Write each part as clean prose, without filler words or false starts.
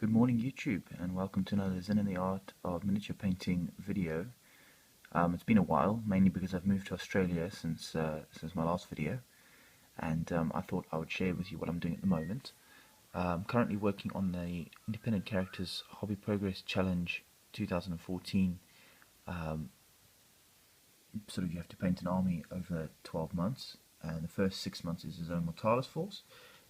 Good morning YouTube, and welcome to another Zen in the Art of Miniature Painting video. It's been a while, mainly because I've moved to Australia since my last video, and I thought I would share with you what I'm doing at the moment. I'm currently working on the Independent Characters Hobby Progress Challenge 2014. You have to paint an army over 12 months, and the first 6 months is a Zone Mortalis force,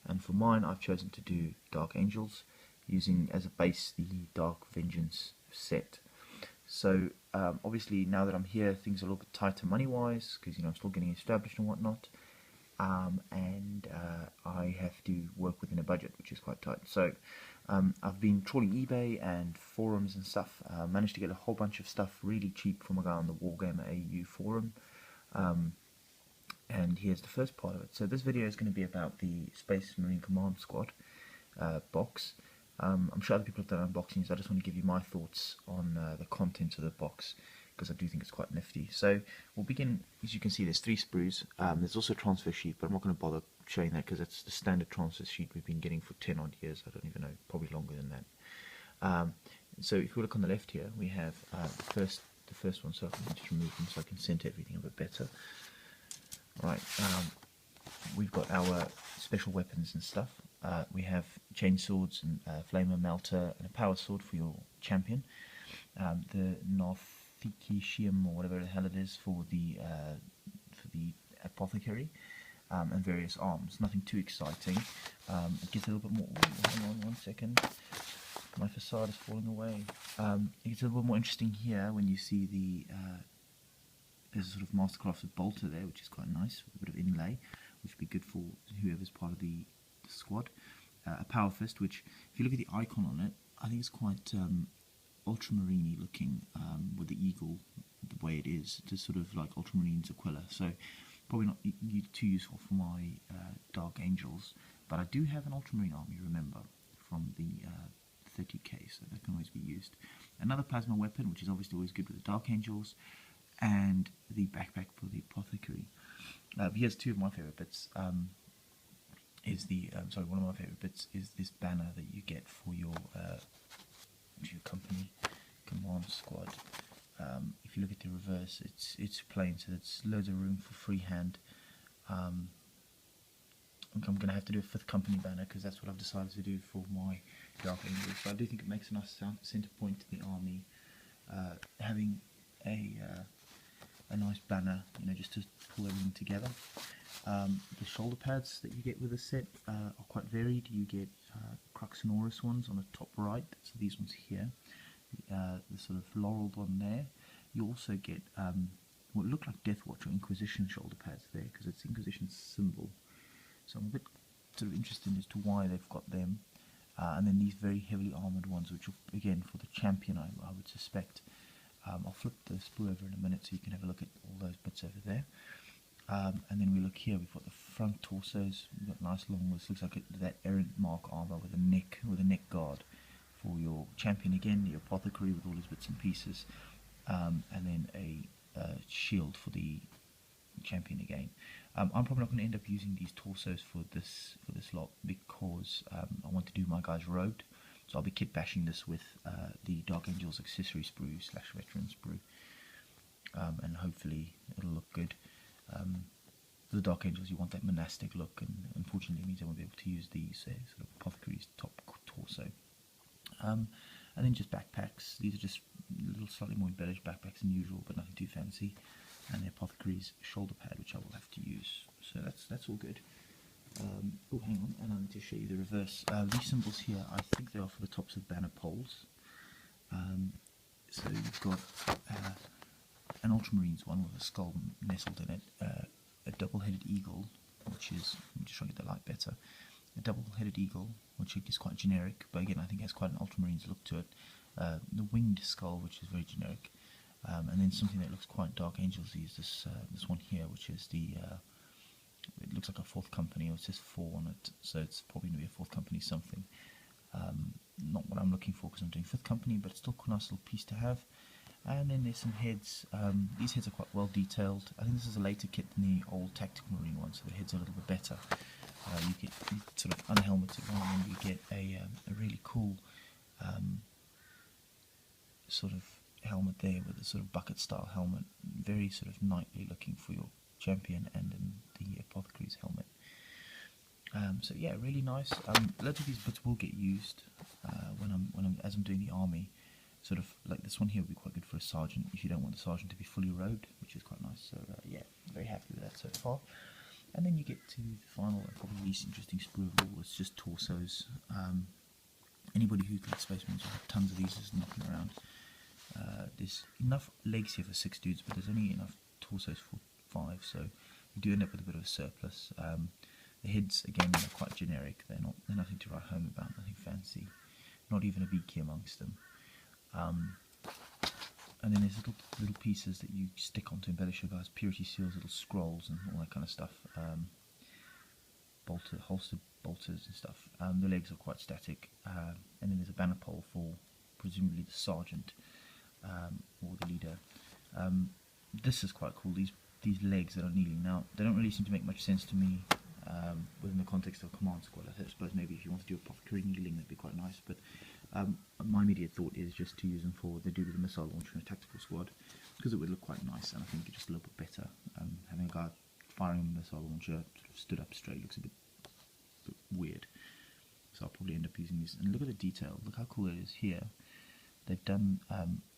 and for mine I've chosen to do Dark Angels, using as a base the Dark Vengeance set. So obviously now that I'm here, things are a little bit tighter money wise, because I'm still getting established and whatnot, and I have to work within a budget which is quite tight. So I've been trawling eBay and forums and stuff. Managed to get a whole bunch of stuff really cheap from a guy on the Wargamer AU forum, and here's the first part of it. So this video is going to be about the Space Marine Command Squad box. I'm sure other people have done unboxings. I just want to give you my thoughts on the contents of the box, because I do think it's quite nifty. So we'll begin. As you can see, there's 3 sprues. There's also a transfer sheet, but I'm not going to bother showing that because it's the standard transfer sheet we've been getting for 10 odd years. I don't even know, probably longer than that. So if you look on the left here, we have the first one. So I can just remove them so I can center everything a bit better. Right. We've got our special weapons and stuff. We have chain swords and flamer melter and a power sword for your champion. The Northikishium, or whatever the hell it is, for the apothecary, and various arms. Nothing too exciting. It gets a little bit more. Hang on 1 second. My facade is falling away. It gets a little bit more interesting here when you see there's a sort of mastercrafted bolter there, which is quite nice, with a bit of inlay, which would be good for whoever's part of the squad. A power fist, which, if you look at the icon on it, I think it's quite ultramarine-y looking, with the eagle the way it is. It's sort of like ultramarine Aquila, so probably not too useful for my Dark Angels, but I do have an ultramarine army, remember, from the 30k, so that can always be used. Another plasma weapon, which is obviously always good with the Dark Angels, and the backpack for the apothecary. Here's 2 of my favourite bits. One of my favourite bits is this banner that you get for your company command squad. If you look at the reverse, it's plain, so it's loads of room for freehand. I'm going to have to do a 5th company banner, because that's what I've decided to do for my Dark Angels. So I do think it makes a nice centre point to the army, having a nice banner, just to pull everything together. The shoulder pads that you get with the set are quite varied. You get Cruxonorus ones on the top right, so these ones here, the sort of laureled one there. You also get what look like Death Watch or Inquisition shoulder pads there, because it's Inquisition's symbol. So I'm a bit sort of interested as to why they've got them. And then these very heavily armoured ones, which are, again, for the champion, I would suspect. I'll flip the sprue over in a minute so you can have a look at all those bits over there. And then we look here, we've got the front torsos, we've got nice long, this looks like that errant mark armor with a neck guard for your champion again, the apothecary with all his bits and pieces, and then a shield for the champion again. I'm probably not going to end up using these torsos for this lot, because I want to do my guys robed. So I'll be kit bashing this with the Dark Angels accessory sprue / veteran sprue, and hopefully it'll look good. For the Dark Angels, you want that monastic look, and unfortunately it means I won't be able to use these sort of apothecary's top torso. And then just backpacks. These are just little slightly more embellished backpacks than usual, but nothing too fancy. And the apothecary's shoulder pad, which I will have to use. So that's all good. Oh, hang on, and I need to show you the reverse. These symbols here, I think they are for the tops of banner poles. So you've got an Ultramarines one with a skull nestled in it, a double-headed eagle, which is, let me just try to get the light better, a double-headed eagle, which is quite generic, but again I think has quite an Ultramarines look to it, the winged skull, which is very generic, and then something that looks quite Dark Angels is this one here, which is it looks like a 4th company, or it says 4 on it, so it's probably going to be a 4th company something. Not what I'm looking for, because I'm doing 5th company, but it's still a nice little piece to have. And then there's some heads. These heads are quite well detailed. I think this is a later kit than the old Tactical Marine one, so the heads are a little bit better. You get sort of unhelmeted one, and you get a really cool sort of helmet there with a sort of bucket style helmet, very sort of knightly looking for your champion, and in the apothecary's helmet. So yeah, really nice. Loads of these bits will get used as I'm doing the army. Sort of like this one here would be quite good for a sergeant if you don't want the sergeant to be fully robed, which is quite nice. So yeah, very happy with that so far. And then you get to the final and probably least interesting sprue of all. It's just torsos. Anybody who collects Space Marines will have tons of these just knocking around. There's enough legs here for 6 dudes, but there's only enough torsos for 5, so you do end up with a bit of a surplus. The heads, again, are quite generic. They're nothing to write home about, nothing fancy. Not even a beaky amongst them. And then there's little pieces that you stick on to embellish your guys, purity seals, little scrolls, and all that kind of stuff. Holster bolters and stuff. The legs are quite static, and then there's a banner pole for presumably the sergeant or the leader. This is quite cool. These legs that are kneeling. Now they don't really seem to make much sense to me within the context of a command squad. I suppose maybe if you want to do apothecary kneeling, that'd be quite nice. But my immediate thought is just to use them for the dude with the missile launcher in a tactical squad, because it would look quite nice, and I think it's just a little bit better. Having a guy firing a missile launcher sort of stood up straight looks a bit weird, so I'll probably end up using these. And look at the detail, look how cool it is here. They've done,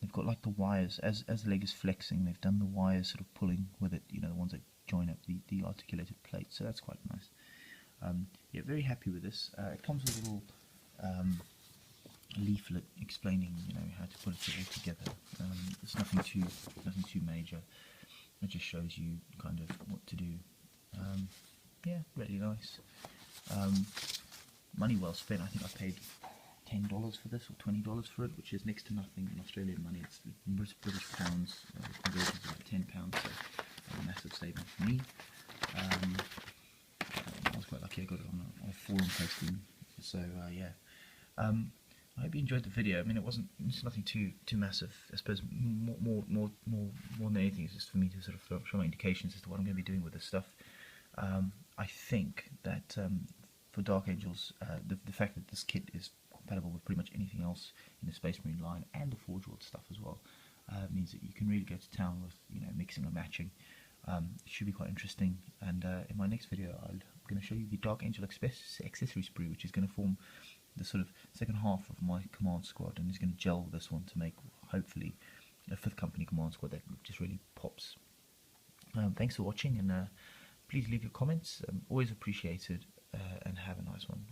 they've got like the wires, as the leg is flexing, they've done the wires sort of pulling with it, you know, the ones that join up the articulated plate, so that's quite nice. Yeah, very happy with this. It comes with a little leaflet explaining, you know, how to put it all together. It's nothing too major. It just shows you kind of what to do. Yeah, really nice. Money well spent. I think I paid $10 for this or $20 for it, which is next to nothing in Australian money. It's British pounds. The conversion is about £10, so a massive saving for me. I was quite lucky. I got it on a forum posting. So yeah. I hope you enjoyed the video. I mean, it's nothing too massive. I suppose more than anything, it's just for me to sort of show my indications as to what I'm going to be doing with this stuff. I think that for Dark Angels, the fact that this kit is compatible with pretty much anything else in the Space Marine line and the Forge World stuff as well, means that you can really go to town with, you know, mixing and matching. It should be quite interesting. And in my next video, I'm going to show you the Dark Angel accessory sprue, which is going to form the sort of second half of my command squad, and is going to gel this one to make hopefully a 5th company command squad that just really pops. Thanks for watching, and please leave your comments, always appreciated, and have a nice one.